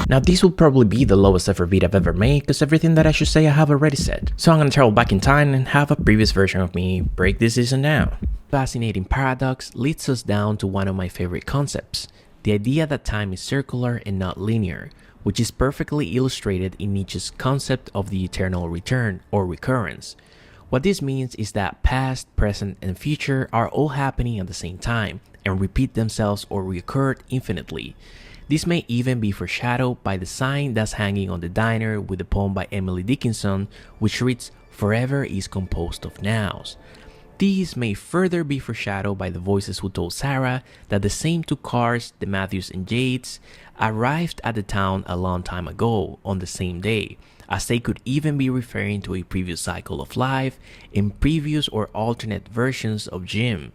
Now this will probably be the lowest ever beat I've ever made, because everything that I should say I have already said. So I'm gonna travel back in time and have a previous version of me break this season down. Fascinating paradox leads us down to one of my favorite concepts, the idea that time is circular and not linear, which is perfectly illustrated in Nietzsche's concept of the eternal return or recurrence. What this means is that past, present, and future are all happening at the same time and repeat themselves or reoccur infinitely. This may even be foreshadowed by the sign that's hanging on the diner with the poem by Emily Dickinson, which reads, "Forever is composed of nows." These may further be foreshadowed by the voices who told Sarah that the same two cars, the Matthews and Jades, arrived at the town a long time ago on the same day, as they could even be referring to a previous cycle of life in previous or alternate versions of Jim.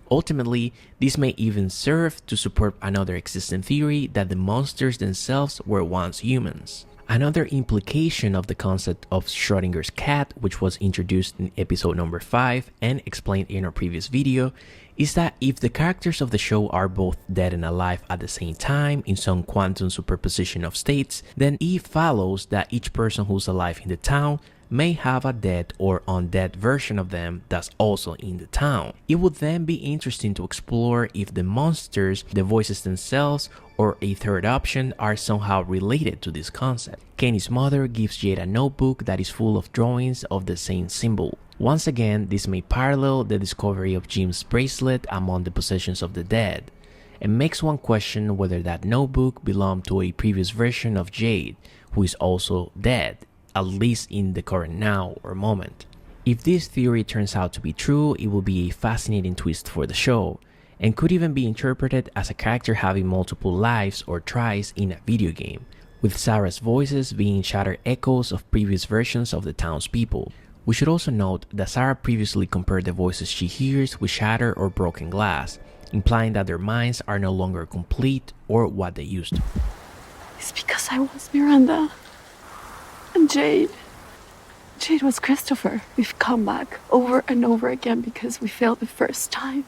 Ultimately, this may even serve to support another existing theory that the monsters themselves were once humans. Another implication of the concept of Schrodinger's cat, which was introduced in episode number 5 and explained in our previous video, is that if the characters of the show are both dead and alive at the same time in some quantum superposition of states, then it follows that each person who's alive in the town may have a dead or undead version of them that's also in the town. It would then be interesting to explore if the monsters, the voices themselves, or a third option are somehow related to this concept. Kenny's mother gives Jade a notebook that is full of drawings of the same symbol. Once again, this may parallel the discovery of Jim's bracelet among the possessions of the dead, and makes one question whether that notebook belonged to a previous version of Jade, who is also dead, at least in the current now or moment. If this theory turns out to be true, it will be a fascinating twist for the show, and could even be interpreted as a character having multiple lives or tries in a video game, with Sarah's voices being shattered echoes of previous versions of the townspeople. We should also note that Sarah previously compared the voices she hears with shattered or broken glass, implying that their minds are no longer complete or what they used to. It's because I was Miranda. And Jade was Christopher. We've come back over and over again because we failed the first time.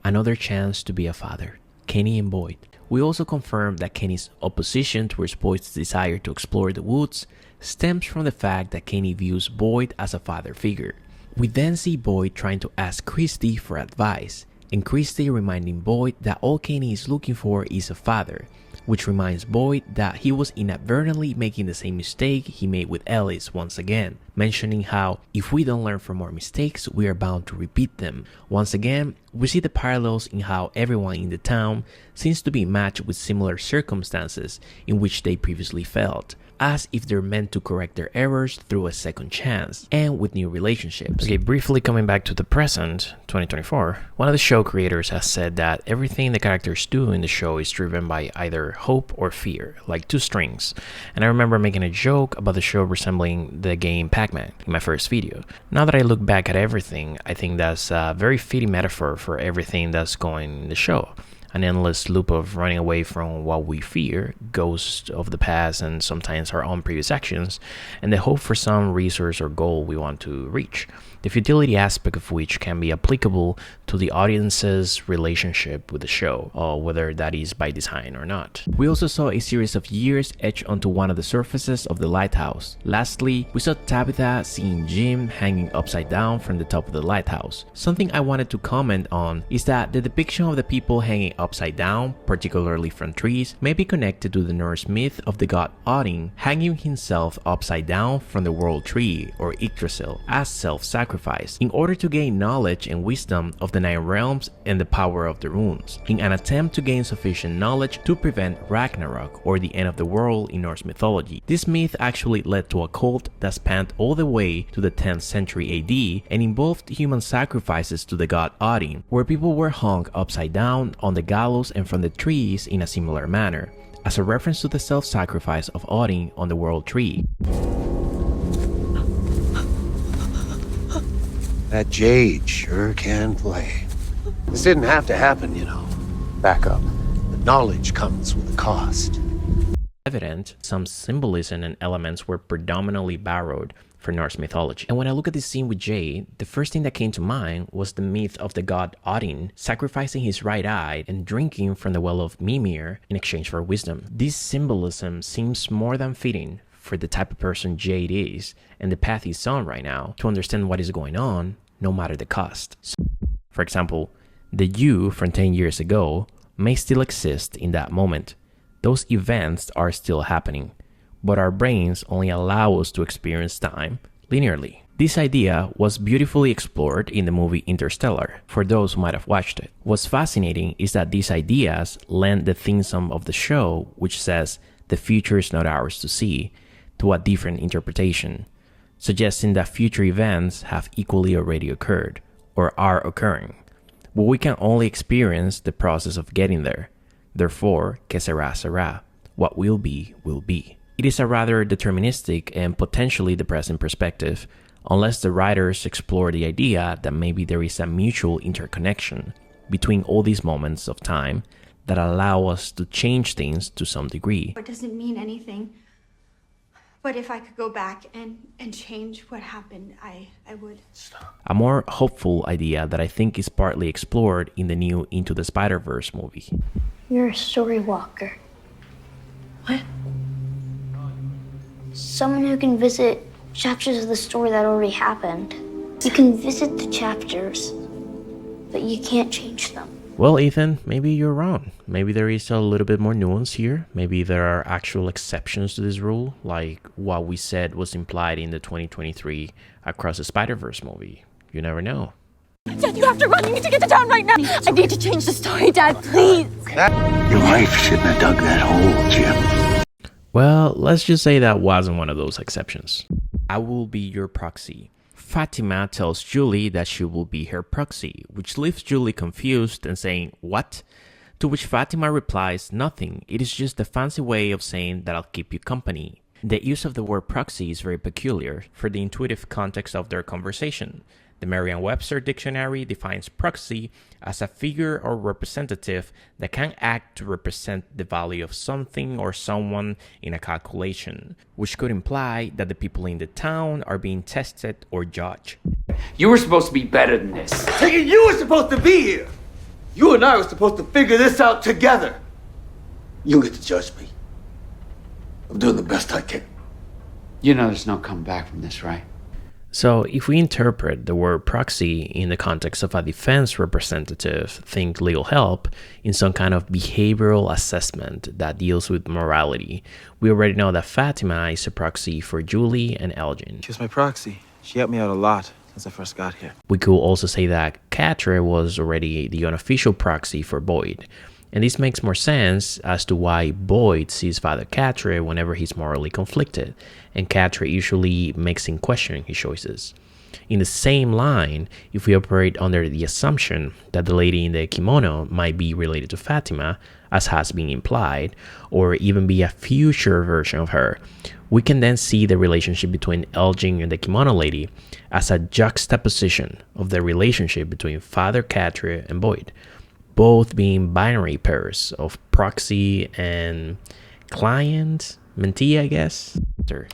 Another chance to be a father, Kenny and Boyd. We also confirm that Kenny's opposition towards Boyd's desire to explore the woods stems from the fact that Kenny views Boyd as a father figure. We then see Boyd trying to ask Christy for advice, and Christy reminding Boyd that all Kenny is looking for is a father, which reminds Boyd that he was inadvertently making the same mistake he made with Ellis once again, mentioning how if we don't learn from our mistakes, we are bound to repeat them. Once again, we see the parallels in how everyone in the town seems to be matched with similar circumstances in which they previously failed, as if they're meant to correct their errors through a second chance, and with new relationships. Okay, briefly coming back to the present, 2024, one of the show creators has said that everything the characters do in the show is driven by either hope or fear, like two strings. And I remember making a joke about the show resembling the game Pac-Man in my first video. Now that I look back at everything, I think that's a very fitting metaphor for everything that's going in the show. An endless loop of running away from what we fear, ghosts of the past and sometimes our own previous actions, and the hope for some resource or goal we want to reach, the futility aspect of which can be applicable to the audience's relationship with the show, or whether that is by design or not. We also saw a series of years etched onto one of the surfaces of the lighthouse. Lastly, we saw Tabitha seeing Jim hanging upside down from the top of the lighthouse. Something I wanted to comment on is that the depiction of the people hanging upside down, particularly from trees, may be connected to the Norse myth of the god Odin hanging himself upside down from the world tree or Yggdrasil as self-sacrifice in order to gain knowledge and wisdom of the 9 realms and the power of the runes, in an attempt to gain sufficient knowledge to prevent Ragnarok or the end of the world in Norse mythology. This myth actually led to a cult that spanned all the way to the 10th century AD and involved human sacrifices to the god Odin, where people were hung upside down on the gallows and from the trees in a similar manner, as a reference to the self-sacrifice of Odin on the world tree. That Jade sure can play. This didn't have to happen, you know. Back up. The knowledge comes with a cost. Evident, some symbolism and elements were predominantly borrowed for Norse mythology. And when I look at this scene with Jade, the first thing that came to mind was the myth of the god Odin sacrificing his right eye and drinking from the well of Mimir in exchange for wisdom. This symbolism seems more than fitting for the type of person Jade is and the path he's on right now to understand what is going on, no matter the cost. So, for example, the you from 10 years ago may still exist in that moment. Those events are still happening, but our brains only allow us to experience time linearly. This idea was beautifully explored in the movie Interstellar, for those who might have watched it. What's fascinating is that these ideas lend the theme song of the show, which says, "The future is not ours to see," to a different interpretation, suggesting that future events have equally already occurred, or are occurring, but we can only experience the process of getting there. Therefore, que sera, sera. What will be, will be. It is a rather deterministic and potentially depressing perspective, unless the writers explore the idea that maybe there is a mutual interconnection between all these moments of time that allow us to change things to some degree. It doesn't mean anything, but if I could go back and change what happened, I would. A more hopeful idea that I think is partly explored in the new Into the Spider-Verse movie. You're a story walker. What? Someone who can visit chapters of the story that already happened. You can visit the chapters, but you can't change them. Well, Ethan, maybe you're wrong. Maybe there is a little bit more nuance here. Maybe there are actual exceptions to this rule, like what we said was implied in the 2023 Across the Spider-Verse movie. You never know. Dad, you have to run. You need to get to town right now. I need to change the story, Dad, please. Your wife shouldn't have dug that hole, Jim. Well, let's just say that wasn't one of those exceptions. I will be your proxy. Fatima tells Julie that she will be her proxy, which leaves Julie confused and saying, "What?" To which Fatima replies, "Nothing. It is just a fancy way of saying that I'll keep you company." The use of the word proxy is very peculiar for the intuitive context of their conversation. The Merriam-Webster dictionary defines proxy as a figure or representative that can act to represent the value of something or someone in a calculation, which could imply that the people in the town are being tested or judged. You were supposed to be better than this. You were supposed to be here. You and I were supposed to figure this out together. You get to judge me. I'm doing the best I can. You know there's no coming back from this, right? So if we interpret the word proxy in the context of a defense representative, think legal help, in some kind of behavioral assessment that deals with morality, we already know that Fatima is a proxy for Julie and Elgin. She was my proxy. She helped me out a lot since I first got here. We could also say that Catre was already the unofficial proxy for Boyd. And this makes more sense as to why Boyd sees Father Catre whenever he's morally conflicted, and Catre usually makes him question his choices. In the same line, if we operate under the assumption that the lady in the kimono might be related to Fatima, as has been implied, or even be a future version of her, we can then see the relationship between Elgin and the kimono lady as a juxtaposition of the relationship between Father Catre and Boyd, both being binary pairs of proxy and client, mentee, I guess.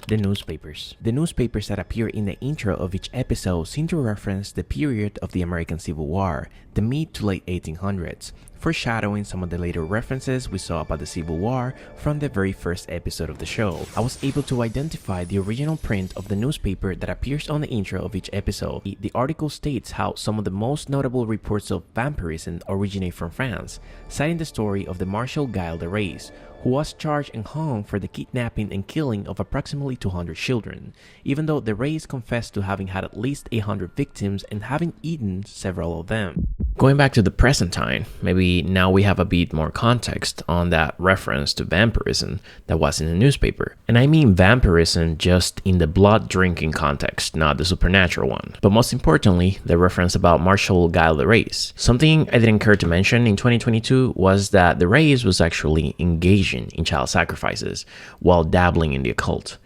The newspapers. The newspapers that appear in the intro of each episode seem to reference the period of the American Civil War, the mid to late 1800s, foreshadowing some of the later references we saw about the Civil War from the very first episode of the show. I was able to identify the original print of the newspaper that appears on the intro of each episode. The article states how some of the most notable reports of vampirism originate from France, citing the story of the Marshal Gille de Rais, who was charged and hung for the kidnapping and killing of approximately 200 children, even though the Rais confessed to having had at least 800 victims and having eaten several of them. Going back to the present time, maybe now we have a bit more context on that reference to vampirism that was in the newspaper. And I mean vampirism just in the blood drinking context, not the supernatural one. But most importantly, the reference about Marshal Gille de Rais. Something I didn't care to mention in 2022 was that the Rais was actually engaging in child sacrifices while dabbling in the occult.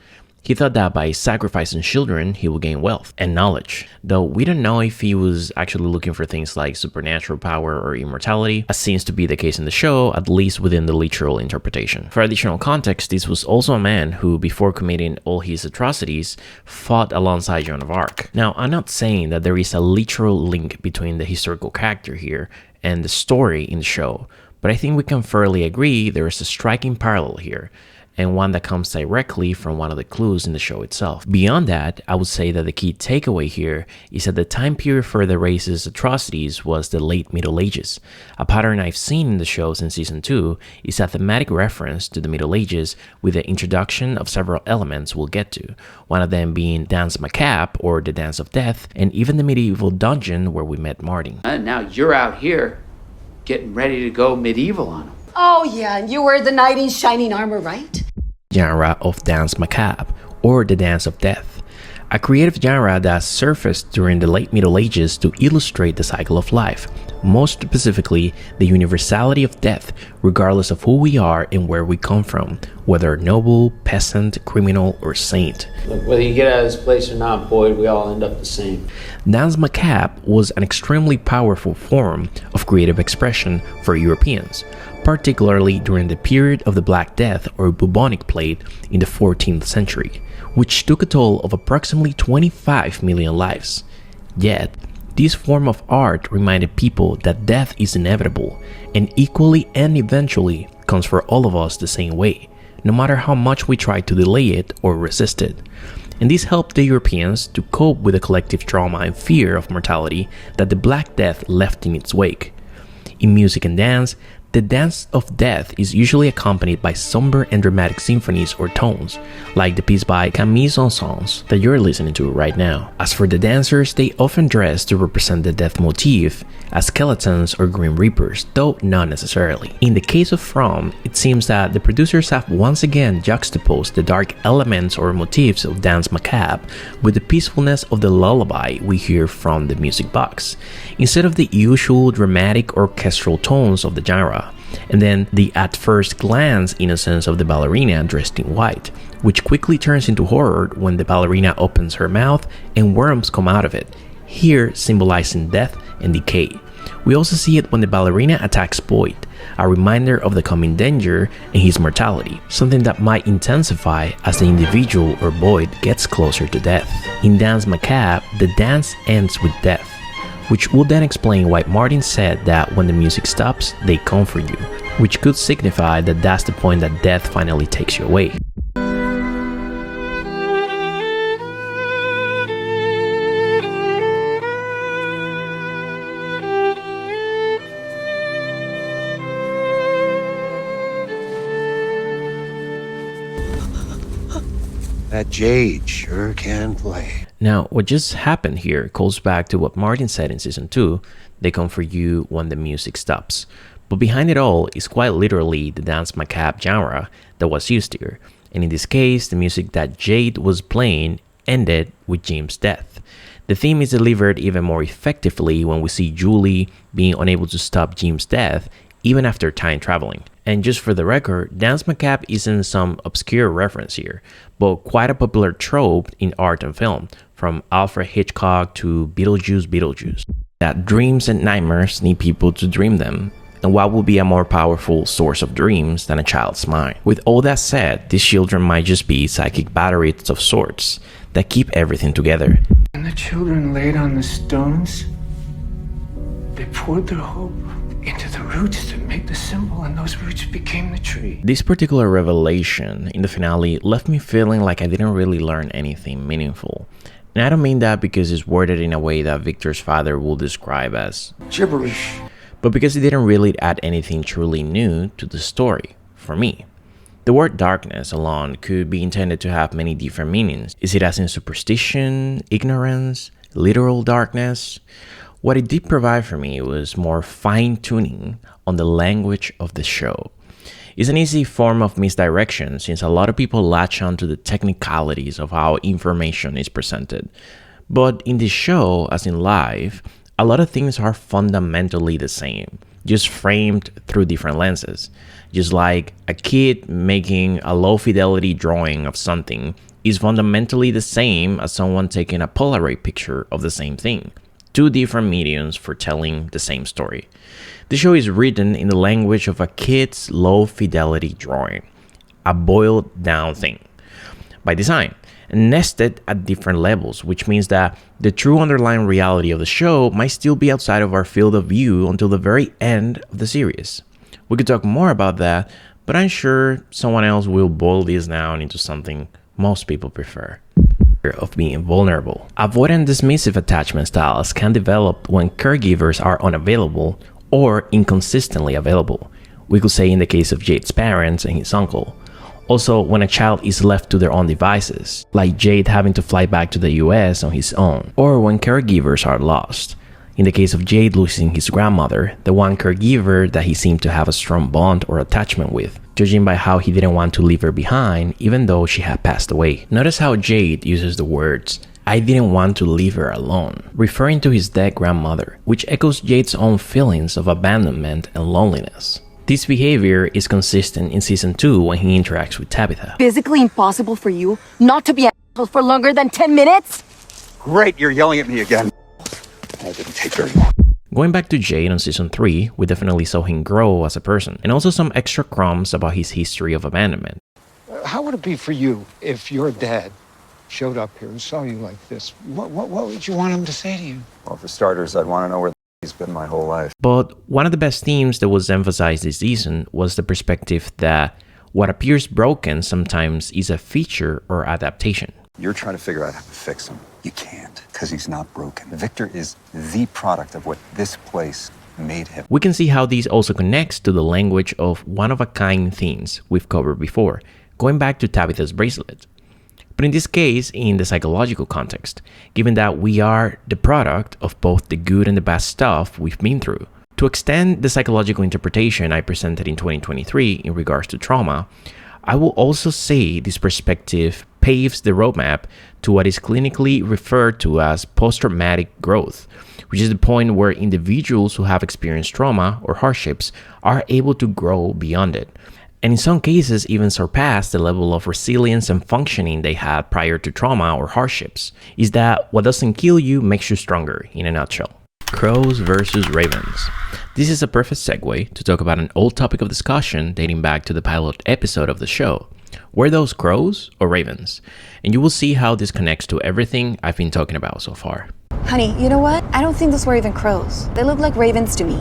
He thought that by sacrificing children, he would gain wealth and knowledge, though we don't know if he was actually looking for things like supernatural power or immortality, as seems to be the case in the show, at least within the literal interpretation. For additional context, this was also a man who, before committing all his atrocities, fought alongside Joan of Arc. Now, I'm not saying that there is a literal link between the historical character here and the story in the show, but I think we can fairly agree there is a striking parallel here, and one that comes directly from one of the clues in the show itself. Beyond that, I would say that the key takeaway here is that the time period for the Rais's atrocities was the late Middle Ages. A pattern I've seen in the show since season 2 is a thematic reference to the Middle Ages with the introduction of several elements we'll get to, one of them being Danse Macabre, or the Dance of Death, and even the medieval dungeon where we met Martin. Now you're out here getting ready to go medieval on him. Oh, yeah, and you wear the knight in shining armor, right? Genre of Danse Macabre, or the Dance of Death, a creative genre that surfaced during the late Middle Ages to illustrate the cycle of life, most specifically the universality of death regardless of who we are and where we come from, whether noble, peasant, criminal, or saint. Look, whether you get out of this place or not, Boyd, we all end up the same. Danse Macabre was an extremely powerful form of creative expression for Europeans, particularly during the period of the Black Death or bubonic plague in the 14th century, which took a toll of approximately 25 million lives. Yet, this form of art reminded people that death is inevitable and equally and eventually comes for all of us the same way, no matter how much we try to delay it or resist it. And this helped the Europeans to cope with the collective trauma and fear of mortality that the Black Death left in its wake. In music and dance, the Dance of Death is usually accompanied by somber and dramatic symphonies or tones, like the piece by Camille Saint-Saëns that you're listening to right now. As for the dancers, they often dress to represent the death motif as skeletons or grim reapers, though not necessarily. In the case of From, it seems that the producers have once again juxtaposed the dark elements or motifs of Danse Macabre with the peacefulness of the lullaby we hear from the music box, instead of the usual dramatic orchestral tones of the genre. And then the at first glance innocence of the ballerina dressed in white, which quickly turns into horror when the ballerina opens her mouth and worms come out of it, here symbolizing death and decay. We also see it when the ballerina attacks Boyd, a reminder of the coming danger and his mortality, something that might intensify as the individual or Boyd gets closer to death. In Danse Macabre, the dance ends with death, which would then explain why Martin said that when the music stops, they come for you, which could signify that that's the point that death finally takes you away. That jade sure can play. Now, what just happened here goes back to what Martin said in season 2, they come for you when the music stops. But behind it all is quite literally the Danse Macabre genre that was used here. And in this case, the music that Jade was playing ended with Jim's death. The theme is delivered even more effectively when we see Julie being unable to stop Jim's death even after time traveling. And just for the record, Danse Macabre isn't some obscure reference here, but quite a popular trope in art and film, from Alfred Hitchcock to Beetlejuice, that dreams and nightmares need people to dream them. And what would be a more powerful source of dreams than a child's mind? With all that said, these children might just be psychic batteries of sorts that keep everything together. And the children laid on the stones, they poured their hope into the roots to make the symbol, and those roots became the tree. This particular revelation in the finale left me feeling like I didn't really learn anything meaningful. And I don't mean that because it's worded in a way that Victor's father will describe as gibberish, but because it didn't really add anything truly new to the story, for me. The word darkness alone could be intended to have many different meanings. Is it as in superstition, ignorance, literal darkness? What it did provide for me was more fine-tuning on the language of the show. It's an easy form of misdirection since a lot of people latch on to the technicalities of how information is presented. But in this show, as in life, a lot of things are fundamentally the same, just framed through different lenses. Just like a kid making a low-fidelity drawing of something is fundamentally the same as someone taking a Polaroid picture of the same thing. Two different mediums for telling the same story. The show is written in the language of a kid's low-fidelity drawing, a boiled-down thing, by design, and nested at different levels, which means that the true underlying reality of the show might still be outside of our field of view until the very end of the series. We could talk more about that, but I'm sure someone else will boil this down into something most people prefer. Of being vulnerable. Avoidant dismissive attachment styles can develop when caregivers are unavailable or inconsistently available. We could say in the case of Jade's parents and his uncle. Also, when a child is left to their own devices, like Jade having to fly back to the US on his own, or when caregivers are lost. In the case of Jade losing his grandmother, the one caregiver that he seemed to have a strong bond or attachment with, judging by how he didn't want to leave her behind even though she had passed away. Notice how Jade uses the words, "I didn't want to leave her alone," referring to his dead grandmother, which echoes Jade's own feelings of abandonment and loneliness. This behavior is consistent in season 2 when he interacts with Tabitha. Physically impossible for you not to be an asshole for longer than 10 minutes? Great, you're yelling at me again. That didn't take very long. Going back to Jade on season 3, we definitely saw him grow as a person, and also some extra crumbs about his history of abandonment. How would it be for you if your dad showed up here and saw you like this? What would you want him to say to you? Well, for starters, I'd want to know where he's been my whole life. But one of the best themes that was emphasized this season was the perspective that what appears broken sometimes is a feature or adaptation. You're trying to figure out how to fix him. You can't, because he's not broken. Victor is the product of what this place made him. We can see how this also connects to the language of one-of-a-kind themes we've covered before, going back to Tabitha's bracelet. But in this case, in the psychological context, given that we are the product of both the good and the bad stuff we've been through. To extend the psychological interpretation I presented in 2023 in regards to trauma, I will also say this perspective paves the roadmap to what is clinically referred to as post-traumatic growth, which is the point where individuals who have experienced trauma or hardships are able to grow beyond it, and in some cases even surpass the level of resilience and functioning they had prior to trauma or hardships. Is that what doesn't kill you makes you stronger, in a nutshell. Crows versus ravens. This is a perfect segue to talk about an old topic of discussion dating back to the pilot episode of the show. Were those crows or ravens? And you will see how this connects to everything I've been talking about so far. Honey, you know what? I don't think those were even crows. They look like ravens to me.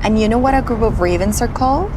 And you know what a group of ravens are called?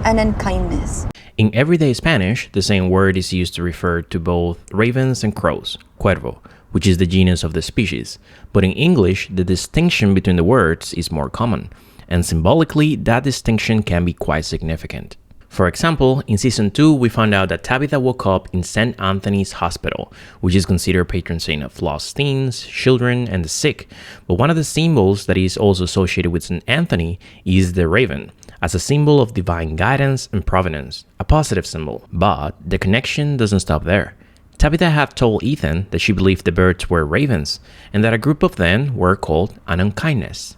An unkindness. In everyday Spanish, the same word is used to refer to both ravens and crows, cuervo, which is the genus of the species. But in English, the distinction between the words is more common, and symbolically, that distinction can be quite significant. For example, in season 2, we found out that Tabitha woke up in St. Anthony's Hospital, which is considered patron saint of lost teens, children, and the sick. But one of the symbols that is also associated with St. Anthony is the raven, as a symbol of divine guidance and providence, a positive symbol. But the connection doesn't stop there. Tabitha had told Ethan that she believed the birds were ravens, and that a group of them were called an unkindness.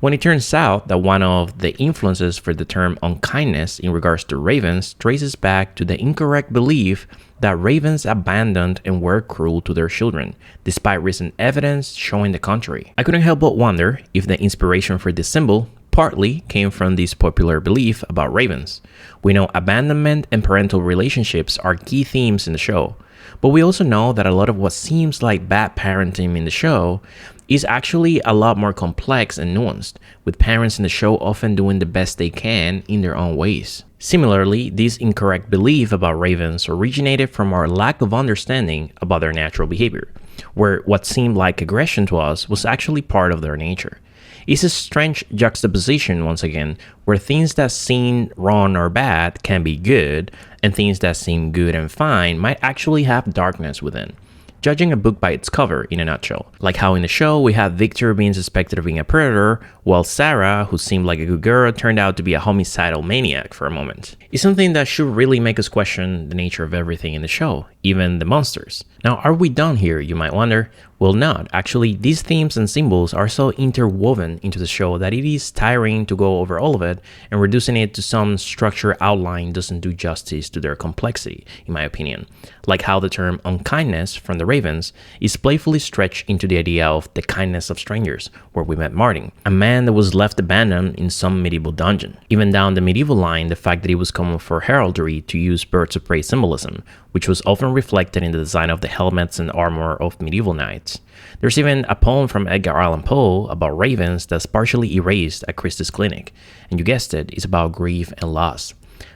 When it turns out that one of the influences for the term unkindness in regards to ravens traces back to the incorrect belief that ravens abandoned and were cruel to their children, despite recent evidence showing the contrary. I couldn't help but wonder if the inspiration for this symbol partly came from this popular belief about ravens. We know abandonment and parental relationships are key themes in the show, but we also know that a lot of what seems like bad parenting in the show is actually a lot more complex and nuanced, with parents in the show often doing the best they can in their own ways. Similarly, this incorrect belief about ravens originated from our lack of understanding about their natural behavior, where what seemed like aggression to us was actually part of their nature. It's a strange juxtaposition, once again, where things that seem wrong or bad can be good, and things that seem good and fine might actually have darkness within. Judging a book by its cover, in a nutshell. Like how in the show we have Victor being suspected of being a predator, while Sarah, who seemed like a good girl, turned out to be a homicidal maniac for a moment. It's something that should really make us question the nature of everything in the show, even the monsters. Now, are we done here, you might wonder? Well, not. Actually, these themes and symbols are so interwoven into the show that it is tiring to go over all of it, and reducing it to some structure outline doesn't do justice to their complexity, in my opinion. Like how the term unkindness from the Ravens is playfully stretched into the idea of the kindness of strangers, where we met Martin, a man that was left abandoned in some medieval dungeon. Even down the medieval line, the fact that it was common for heraldry to use birds of prey symbolism, which was often reflected in the design of the helmets and armor of medieval knights. There's even a poem from Edgar Allan Poe about ravens that's partially erased at Christie's Clinic, and you guessed it, it's about grief and loss.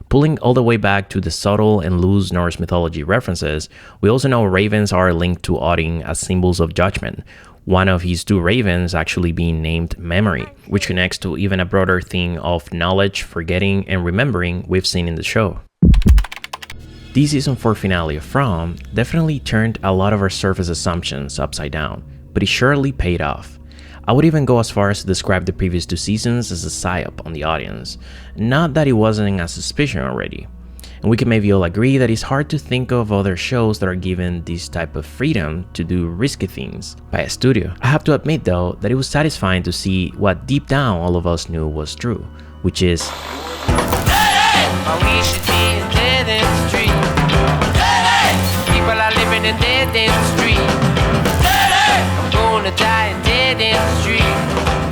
Pulling all the way back to the subtle and loose Norse mythology references, we also know ravens are linked to Odin as symbols of judgment, one of his 2 ravens actually being named Memory, which connects to even a broader theme of knowledge, forgetting, and remembering we've seen in the show. The season 4 finale of From definitely turned a lot of our surface assumptions upside down, but it surely paid off. I would even go as far as to describe the previous 2 seasons as a psyop on the audience, not that it wasn't a suspicion already. And we can maybe all agree that it's hard to think of other shows that are given this type of freedom to do risky things by a studio. I have to admit though that it was satisfying to see what deep down all of us knew was true, which is dead in the street. I'm gonna die dead in the street.